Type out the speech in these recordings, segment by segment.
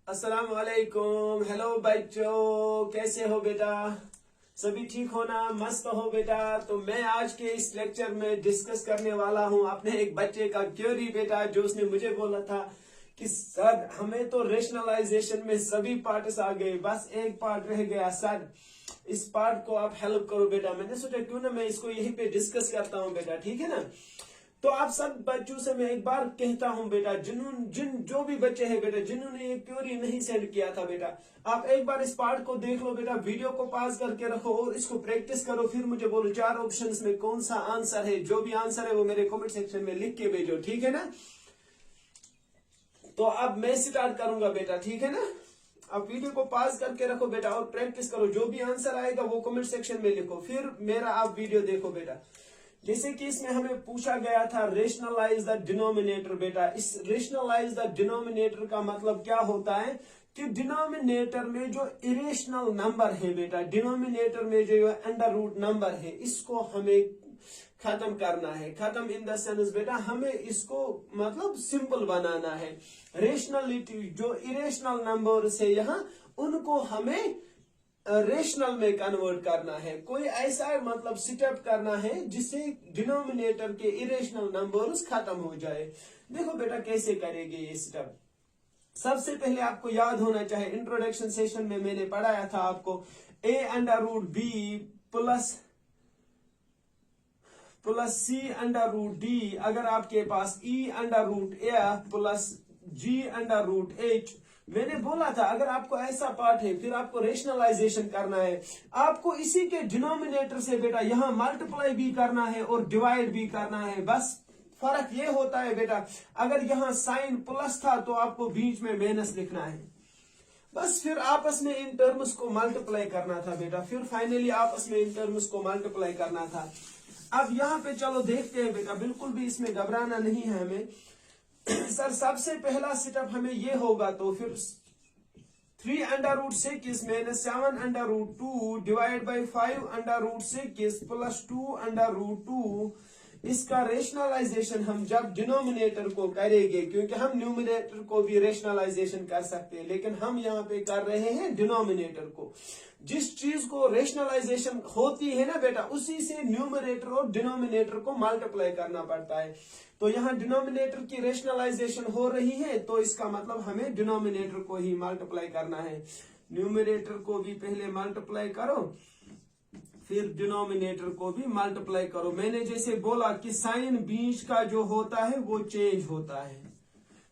अस्सलाम वालेकुम। हेलो बच्चों, कैसे हो बेटा? सभी ठीक हो ना? मस्त हो बेटा? तो मैं आज के इस लेक्चर में डिस्कस करने वाला हूं अपने एक बच्चे का क्वेरी बेटा, जो उसने मुझे बोला था कि सर हमें तो रेशनलाइजेशन में सभी पार्ट्स आ गए, बस एक पार्ट रह गया सर, इस पार्ट को आप हेल्प करो बेटा। मैंने सोचा क्यों ना मैं इसको यहीं पे डिस्कस करता हूं बेटा, ठीक है ना? तो आप सब बच्चों से मैं एक बार कहता हूं बेटा, जो भी बच्चे हैं बेटा जिन्होंने ये क्वेरी नहीं सेंड किया था बेटा, आप एक बार इस पार्ट को देख लो बेटा, वीडियो को पॉज करके रखो और इसको प्रैक्टिस करो। फिर मुझे बोलो 4 ऑप्शंस में कौन सा आंसर है। जो भी आंसर है वो मेरे कमेंट सेक्शन में लिख के भेजो, ठीक है ना? तो अब मैं स्टार्ट करूंगा बेटा, ठीक है ना? आप वीडियो को पॉज करके रखो बेटा और प्रैक्टिस करो। जो भी आंसर आएगा वो कमेंट सेक्शन में लिखो, फिर मेरा आप वीडियो देखो बेटा। जैसे कि इसमें हमें पूछा गया था रेशनलाइज द डिनोमिनेटर बेटा। इस रेशनलाइज द डिनोमिनेटर का मतलब क्या होता है कि डिनोमिनेटर में जो इरेशनल नंबर है बेटा, डिनोमिनेटर में जो अंडर रूट नंबर है, इसको हमें खत्म करना है। खत्म इन द सेंस बेटा हमें इसको मतलब सिंपल बनाना है। रेशनलिटी जो इरेशनल नंबर्स है यहाँ, उनको हमें रेशनल में कन्वर्ट करना है। कोई ऐसा मतलब स्टेप करना है जिससे डिनोमिनेटर के इरेशनल नंबर्स खत्म हो जाए। देखो बेटा कैसे करेंगे ये स्टेप। सबसे पहले आपको याद होना चाहिए, इंट्रोडक्शन सेशन में मैंने पढ़ाया था आपको a under root B plus C under root D, अगर आपके पास e under root A plus g under root H. मैंने बोला था अगर आपको ऐसा पार्ट है फिर आपको रेशनलाइजेशन करना है। आपको इसी के डिनोमिनेटर से बेटा यहाँ मल्टीप्लाई भी करना है और डिवाइड भी करना है। बस फर्क ये होता है बेटा, अगर यहाँ साइन प्लस था तो आपको बीच में माइनस लिखना है। बस फिर आपस में इन टर्म्स को मल्टीप्लाई करना था बेटा, फिर फाइनली आपस में इन टर्म्स को मल्टीप्लाई करना था। अब यहाँ पे चलो देखते हैं बेटा, बिल्कुल भी इसमें घबराना नहीं है हमें। सर सबसे पहला स्टेप हमें ये होगा, तो फिर 3 under root 6 minus 7 under root 2 divide by 5 under root 6 plus 2 under root 2। इसका रेशनलाइजेशन हम जब डिनोमिनेटर को करेंगे, क्योंकि हम न्यूमिनेटर को भी रेशनलाइजेशन कर सकते हैं, लेकिन हम यहाँ पे कर रहे हैं डिनोमिनेटर को। जिस चीज को रेशनलाइजेशन होती है ना बेटा, उसी से न्यूमिनेटर और डिनोमिनेटर को मल्टीप्लाई करना पड़ता है। तो यहाँ डिनोमिनेटर की रेशनलाइजेशन हो रही है, तो इसका मतलब हमें डिनोमिनेटर को ही मल्टीप्लाई करना है। न्यूमिनेटर को भी पहले मल्टीप्लाई करो, फिर डिनोमिनेटर को भी मल्टीप्लाई करो। मैंने जैसे बोला कि साइन बीच का जो होता है वो चेंज होता है।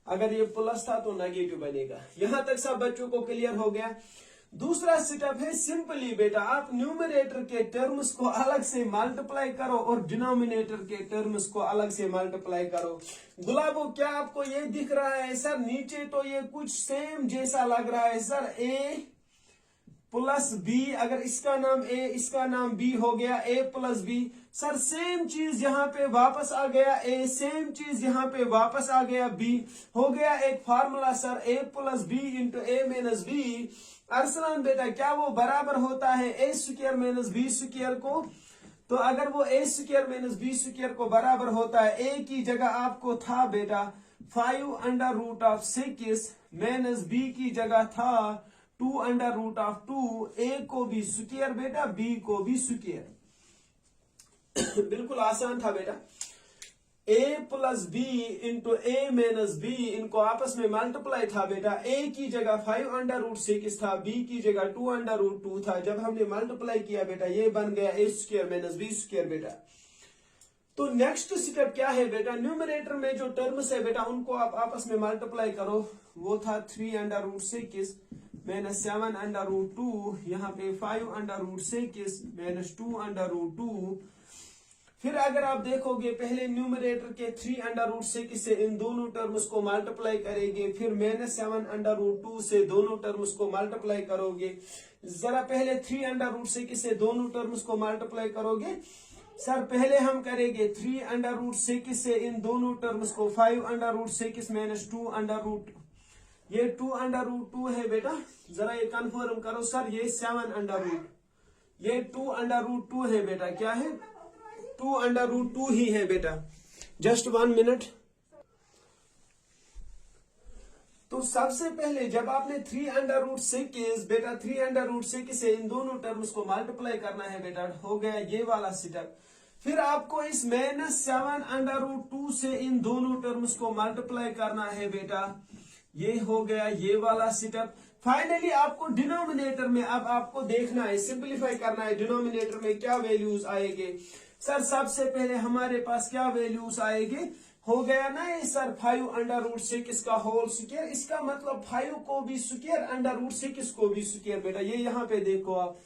अगर ये प्लस था तो नेगेटिव बनेगा। यहां तक सब बच्चों को क्लियर हो गया? दूसरा स्टेप है सिंपली बेटा, आप न्यूमरेटर के टर्म्स को अलग से मल्टीप्लाई करो और डिनोमिनेटर के टर्म्स को अलग से मल्टीप्लाई करो। गुलाबो क्या आपको ये दिख रहा है सर? नीचे तो ये कुछ सेम जैसा लग रहा है सर, ए प्लस बी, अगर इसका नाम ए इसका नाम बी हो गया, ए प्लस बी। सर सेम चीज यहाँ पे वापस आ गया ए, सेम चीज यहाँ पे वापस आ गया बी, हो गया एक formula sir, A plus B into A minus B. Arsalan बेटा क्या वो बराबर होता है ए स्क्वायर माइनस बी स्क्वायर को? तो अगर वो ए स्क्वायर माइनस बी स्क्वायर को बराबर होता है, ए की जगह आपको था बेटा 5 under root of 6 minus B की जगह था 2 अंडर रूट ऑफ 2। ए को भी स्क्वायर बेटा, बी को भी स्क्वायर। बिल्कुल आसान था बेटा। a plus B into A minus B, इनको आपस में मल्टीप्लाई था बेटा। a की जगह 5 अंडर रूट 6 था, b की जगह 2 अंडर रूट 2 था। जब हमने मल्टीप्लाई किया बेटा ये बन गया a square minus B square बेटा। तो नेक्स्ट स्टेप क्या है बेटा? न्यूमरेटर में जो टर्म्स है बेटा उनको आप आपस में मल्टीप्लाई करो। वो था 3 under root 6 minus 7 under root 2, यहाँ पे 5 under root 6 minus 2 under root 2। फिर अगर आप देखोगे पहले न्यूमरेटर के 3 अंडर रूट 6 से इन दोनों टर्म्स को मल्टीप्लाई करेंगे, फिर माइनस 7 अंडर रूट 2 से दोनों टर्म्स को मल्टीप्लाई करोगे। जरा पहले 3 अंडर रूट 6 से दोनों टर्म्स को मल्टीप्लाई करोगे। सर पहले हम करेंगे 3 अंडर रूट 6 से इन दोनों टर्म्स को 5 under root 6 minus 2 under root, ये 2 अंडर रूट 2 है बेटा, जरा ये कंफर्म करो सर। ये 7 अंडर रूट, ये 2 अंडर रूट 2 है बेटा। क्या है? 2 अंडर रूट 2 ही है बेटा। Just 1 minute. तो सबसे पहले जब आपने 3√6 बेटा 3√6 से इन दोनों टर्म्स को मल्टीप्लाई करना है बेटा, हो गया ये वाला स्टेप। फिर आपको इस -7√2 से इन दोनों टर्म्स को मल्टीप्लाई करना है बेटा, ये हो गया ये वाला स्टेप। फाइनली आपको डिनोमिनेटर में अब आपको देखना है, सिंप्लीफाई करना है, डिनोमिनेटर में क्या वैल्यूज आएंगे। सर सबसे पहले हमारे पास क्या वैल्यूज आएंगे, हो गया ना ये सर 5√6 का होल स्क्वायर, इसका मतलब 5 को भी स्क्वायर, √6 को भी स्क्वायर बेटा। ये यहाँ पे देखो आप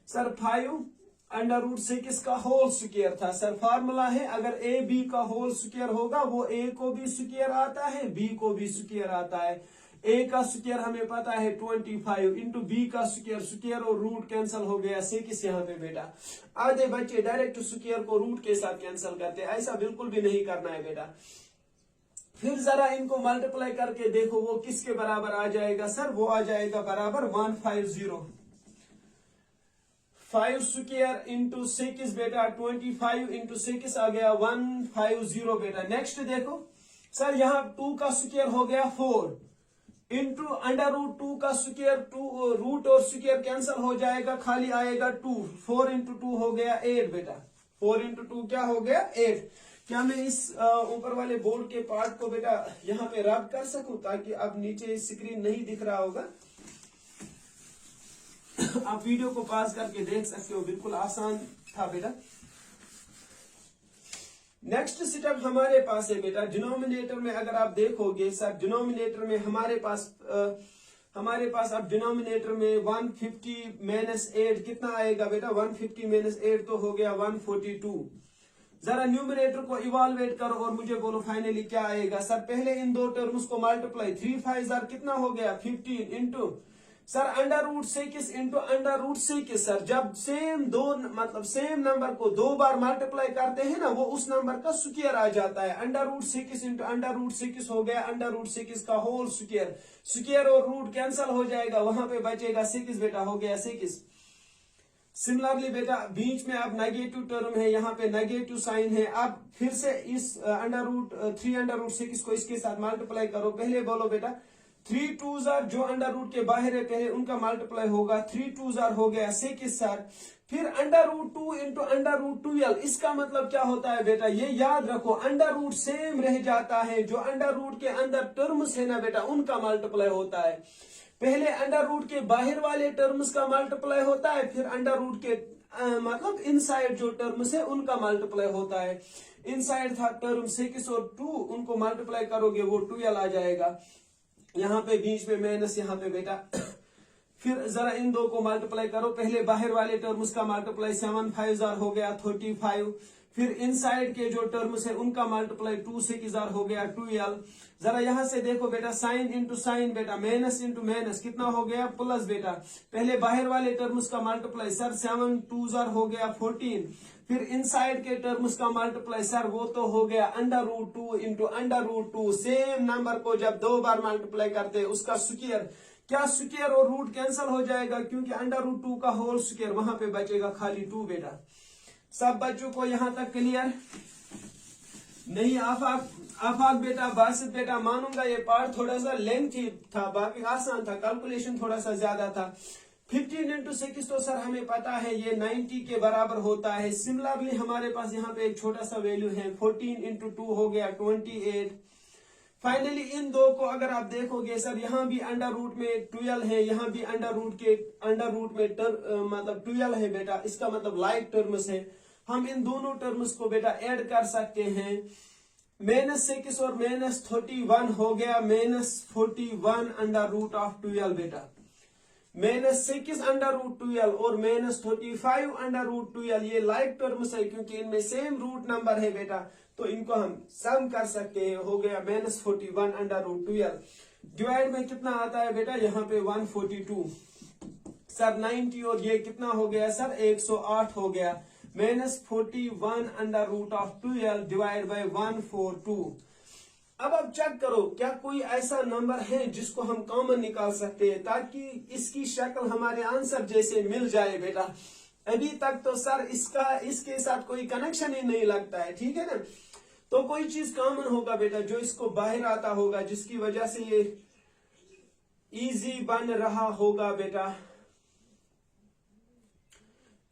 सर 5√6 का होल स्क्वायर था सर, फार्मूला है अगर ए बी का होल स्क्वायर होगा वो ए को भी स्क्वायर आता है बी को भी स्क्वायर आता है। ए का स्क्वायर हमें पता है 25 इंटू बी का स्क्वायर और रूट कैंसिल हो गया 6 यहाँ पे बेटा। आधे बच्चे डायरेक्ट स्क्वायर को रूट के साथ कैंसिल करते हैं, ऐसा बिल्कुल भी नहीं करना है बेटा। फिर जरा इनको मल्टीप्लाई करके देखो वो किसके बराबर आ जाएगा सर, वो आ जाएगा बराबर 150। 5 स्क्वायर इंटू 6 बेटा 25 इंटू 6 आ गया 150 बेटा। नेक्स्ट देखो सर यहाँ 2 का स्क्वायर हो गया 4 इंटू √2 का स्क्वायर, 2 रूट और स्क्वायर कैंसिल हो जाएगा, खाली आएगा 2। 4 इंटू 2 हो गया 8 बेटा, 4 इंटू 2 क्या हो गया 8। क्या मैं इस ऊपर वाले बोर्ड के पार्ट को बेटा यहाँ पे रब कर सकूं ताकि अब नीचे स्क्रीन नहीं दिख रहा होगा, आप वीडियो को पॉज करके देख सकते हो, बिल्कुल आसान था बेटा। नेक्स्ट स्टेप हमारे पास है बेटा डिनोमिनेटर में, अगर आप देखोगे सर डिनोमिनेटर में हमारे पास अब डिनोमिनेटर में 150 - 8 कितना आएगा बेटा, 150 - 8 तो हो गया 142। जरा न्यूमिनेटर को इवाल्युएट करो और मुझे बोलो फाइनली क्या आएगा। सर पहले इन दो टर्म्स को मल्टीप्लाई, 3 5 कितना हो गया 15 इंटू सर √6 इंटू √6 सर, जब सेम नंबर को 2 बार मल्टीप्लाई करते हैं ना वो उस नंबर का स्क्वायर आ जाता है। √6 इंटू √6 हो गया √6 का होल स्क्वायर, स्क्वायर और रूट कैंसिल हो जाएगा, वहां पे बचेगा 6 बेटा, हो गया 6। सिमिलरली बेटा बीच में अब नेगेटिव टर्म है, यहाँ पे नेगेटिव साइन है। अब फिर से इस 3√6 को इसके साथ मल्टीप्लाई करो। पहले बोलो बेटा 3 2s जो अंडर रूट के बाहर है पहले उनका मल्टीप्लाई होगा, 3 2s हो गया 6 सर। फिर √2 इंटू √12, इसका मतलब क्या होता है बेटा, ये याद रखो अंडर रूट सेम रह जाता है, जो अंडर रूट के अंदर टर्म्स है ना बेटा उनका मल्टीप्लाई होता है। पहले अंडर रूट के बाहर वाले टर्म्स का मल्टीप्लाई होता है, फिर अंडर रूट के मतलब इनसाइड जो टर्म्स है उनका मल्टीप्लाई होता है। इनसाइड था टर्म 6 और 2, उनको मल्टीप्लाई करोगे वो 12 आ जाएगा, यहाँ पे बीच में माइनस यहाँ पे बेटा। फिर जरा इन दो को मल्टीप्लाई करो, पहले बाहर वाले टर्म्स का मल्टीप्लाई 7 5 हो गया 35, फिर इनसाइड के जो टर्म्स है उनका मल्टीप्लाई 2 6 हो गया 12। जरा यहाँ से देखो बेटा साइन इंटू साइन बेटा, माइनस इंटू माइनस कितना हो गया प्लस बेटा। पहले बाहर वाले टर्म्स का मल्टीप्लाई सर 7 2 हो गया 14, फिर इनसाइड के टर्म्स का मल्टीप्लाई सर वो तो हो गया √2 इंटू √2। सेम नंबर को जब 2 बार मल्टीप्लाई करते हैं उसका स्क्वायर, क्या स्क्वायर और रूट कैंसिल हो जाएगा क्योंकि √2 का होल स्क्वायर, वहां पे बचेगा खाली 2 बेटा। सब बच्चों को यहां तक क्लियर? नहीं आफाक बेटा, बासित बेटा, मानूंगा ये पार्ट थोड़ा सा लेंथी था, बाकी आसान था, कैलकुलेशन थोड़ा सा ज्यादा था। 15 इंटू 6 तो सर हमें पता है ये 90 के बराबर होता है। सिमिलरली हमारे पास यहाँ पे एक छोटा सा वैल्यू है, 14 इंटू 2 हो गया 28। फाइनली इन दो को अगर आप देखोगे सर यहाँ भी अंडर रूट में 12 है, यहाँ भी अंडर रूट में मतलब 12 है बेटा, इसका मतलब लाइक टर्म्स है। हम इन दोनों टर्म्स को बेटा ऐड कर सकते हैं, -6 और -31 हो गया -41 अंडर रूट ऑफ 12 बेटा। -6 अंडर रूट 12 और -35 अंडर रूट 12 ये लाइक टर्म्स है क्योंकि इनमें सेम रूट नंबर है बेटा, तो इनको हम सम कर सकते हैं, हो गया -41 अंडर रूट 12। डिवाइड में कितना आता है बेटा, यहाँ पे 142 सर 90 और ये कितना हो गया सर 108 हो गया, -41 under root of 12 divide by 142। अब चेक करो क्या कोई ऐसा नंबर है जिसको हम कॉमन निकाल सकते हैं ताकि इसकी शक्ल हमारे आंसर जैसे मिल जाए बेटा। अभी तक तो सर इसके साथ कोई कनेक्शन ही नहीं लगता है, ठीक है ना। तो कोई चीज कॉमन होगा बेटा जो इसको बाहर आता होगा, जिसकी वजह से ये इजी बन रहा होगा बेटा।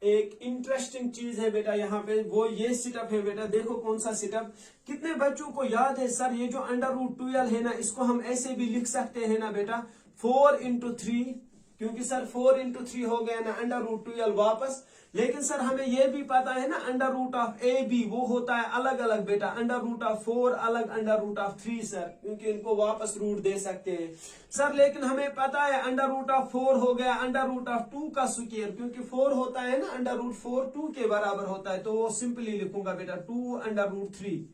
एक इंटरेस्टिंग चीज है बेटा यहाँ पे, वो ये सिटअप है बेटा। देखो कौन सा सिटअप, कितने बच्चों को याद है सर ये जो √12 है ना, इसको हम ऐसे भी लिख सकते हैं ना बेटा 4×3, क्योंकि सर 4×3 हो गया ना √12 वापस। लेकिन सर हमें यह भी पता है ना √AB वो होता है अलग अलग बेटा, √4 अलग √3 सर, क्योंकि इनको वापस रूट दे सकते हैं सर। लेकिन हमें पता है √4 हो गया √2 का स्क्वायर, क्योंकि 4 होता है ना √4 2 के बराबर होता है, तो वो सिंपली लिखूंगा बेटा 2√3।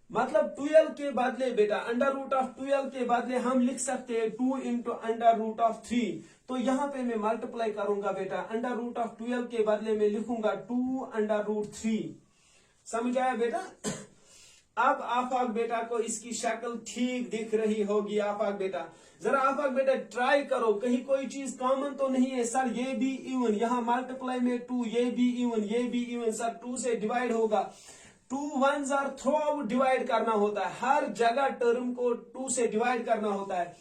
मतलब 12 के बदले बेटा √12 के बदले हम लिख सकते हैं 2×√3। तो यहाँ पे मैं मल्टीप्लाई करूंगा बेटा, √12 के बदले में लिखूंगा 2√3। समझ आया बेटा? अब आफाक बेटा को इसकी शक्ल ठीक दिख रही होगी। आफाक बेटा जरा आफाक बेटा ट्राई करो, कहीं कोई चीज कॉमन तो नहीं है सर। ये भी इवन, यहाँ मल्टीप्लाई में 2, ये भी इवन, ये भी इवन सर। 2 से डिवाइड होगा, 2 1s are throw out divide करना होता है, हर जगह टर्म को 2 से डिवाइड करना होता है।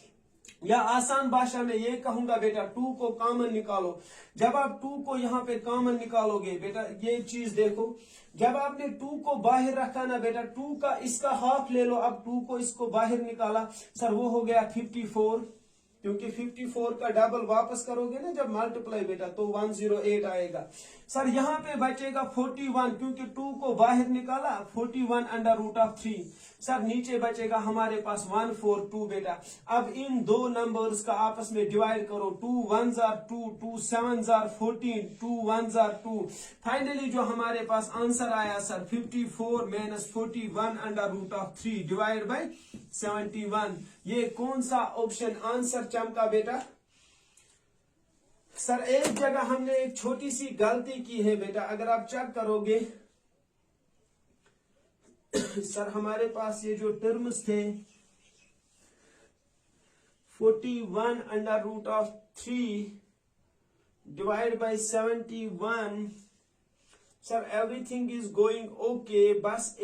या आसान भाषा में ये कहूंगा बेटा 2 को कॉमन निकालो। जब आप 2 को यहाँ पे कॉमन निकालोगे बेटा, ये चीज देखो, जब आपने 2 को बाहर रखा ना बेटा, 2 का इसका हाफ ले लो। अब 2 को इसको बाहर निकाला सर, वो हो गया 54, क्योंकि 54 का डबल वापस करोगे ना जब मल्टीप्लाई बेटा, तो 108 आएगा सर। यहाँ पे बचेगा 41, क्योंकि 2 को बाहर निकाला, 41√3 सर। नीचे बचेगा हमारे पास 142 बेटा। अब इन दो नंबर्स का आपस में डिवाइड करो, 2 1s are 2, 2 7s are 14, 2 1s are 2। Finally जो हमारे पास आंसर आया सर 54 - 41√3 डिवाइड बाय 71। ये कौन सा ऑप्शन आंसर चमका बेटा? सर एक जगह हमने एक छोटी सी गलती की है बेटा, अगर आप चेक करोगे सर हमारे पास ये जो टर्म्स थे 41√3 divide by 71 sir, everything is going okay. बस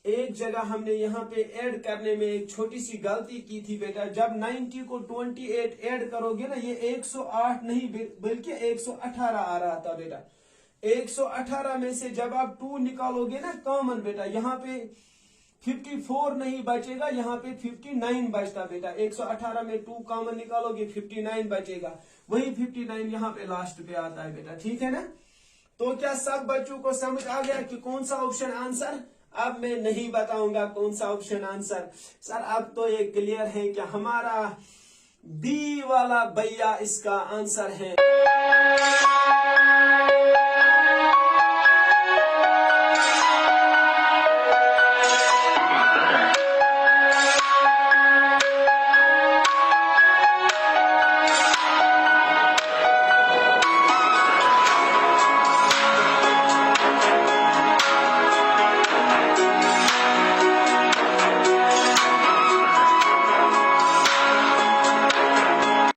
एक जगह हमने यहाँ पे ऐड करने में एक छोटी सी गलती की थी बेटा। जब 90 को 28 ऐड करोगे ना, ये 108 नहीं बल्कि 118 आ रहा था बेटा। 118 में से जब आप 2 निकालोगे ना कॉमन बेटा, यहाँ पे 54 नहीं बचेगा, यहाँ पे 59 बचता बेटा। 118 में 2 कॉमन निकालोगे 59 बचेगा, वही 59 यहाँ पे लास्ट पे आता है बेटा। ठीक है ना? तो क्या सब बच्चों को समझ आ गया कि कौन सा ऑप्शन आंसर? अब मैं नहीं बताऊंगा कौन सा ऑप्शन आंसर सर, अब तो ये क्लियर है कि हमारा बी वाला भैया इसका आंसर है।